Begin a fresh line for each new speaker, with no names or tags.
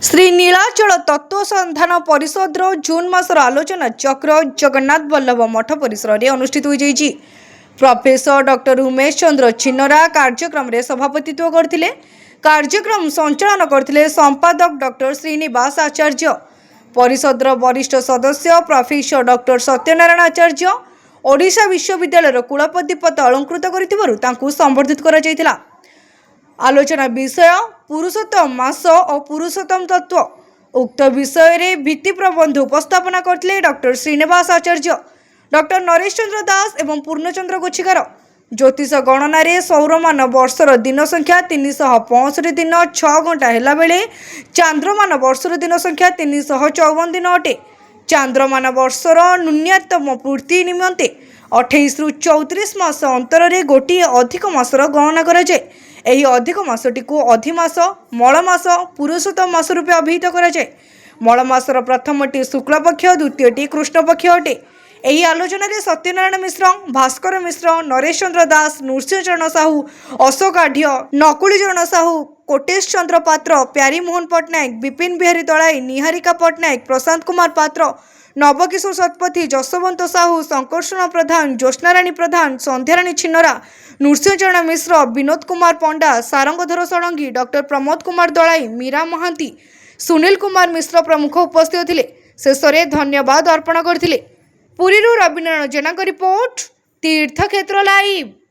श्री नीलाचल तत्व संधान परिषद जून मासर आलोचना चक्र जगन्नाथ वल्लभ मठ परिसर में अनुष्ठित हो प्रोफेसर डॉक्टर उमेश चंद्र चिन्नरा कार्यक्रम रे सभापतित्व करथिले। कार्यक्रम संचालन करथिले संपादक डॉक्टर श्रीनिवास आचार्य। परिषद वरिष्ठ सदस्य प्रोफेसर डॉक्टर सत्यनारायण आचार्य ओडिशा विश्वविद्यालय कुलपति पद अलंकृत करिथिबारु तांकु संबर्धित करा जायतिला। आलोचना विषय पुरुषोत्तम मास और पुरुषोत्तम तत्व। उक्त विषय रे भित्ति प्रबंध उपस्थापना करथिले डॉक्टर श्रीनिवास आचार्य, डॉक्टर नरेश चंद्र दास एवं पूर्णचंद्र गोछिकार। ज्योतिष गणना रे सौरमान वर्षर दिन संख्या 365 दिन 6 घंटा हेला बेले चांद्रमान वर्षर दिन संख्या 354 दिन अटे। चांद्रमान वर्षर न्यूनतम पूर्ति निमंते 28 रु 34 मास अंतर रे गोटे अधिक मासर गणना करा जाए। एही अधिक मासटी को अधिमास, मलमास, पुरुषोत्तम मास रूपे अभिहित करा जाए। मलमासर प्रथमटी शुक्लपक्ष, द्वितीयटी कृष्णपक्ष अटे। एही आलोचना रे सत्यनारायण मिश्र, भास्कर मिश्र, नरेश चंद्र दास, नृसिंहचरण साहू, अशोक आढ़, नकुलीचरण साहू, कोटेश चंद्र पात्र, प्यारी मोहन पट्टनायक, विपिन बिहारी दलाई, निहारिका पट्टनायक, प्रशांत कुमार पात्र, नवकिशोर शतपथी, जसवंत साहू, शंकरषण प्रधान, ज्योत्स्नाराणी प्रधान, संध्याराणी छिन्नरा, नृसिंहचरण मिश्र, विनोद कुमार पंडा, सारंगधर षडंगी, डॉक्टर प्रमोद कुमार दलाई, मीरा महांती, सुनील कुमार मिश्र प्रमुख उपस्थित थिले। शेषरे धन्यवाद अर्पण करथिले। पुरीरू रविनारायण जेनाଙ୍କ रिपोर्ट तीर्थक्षेत्र लाइव।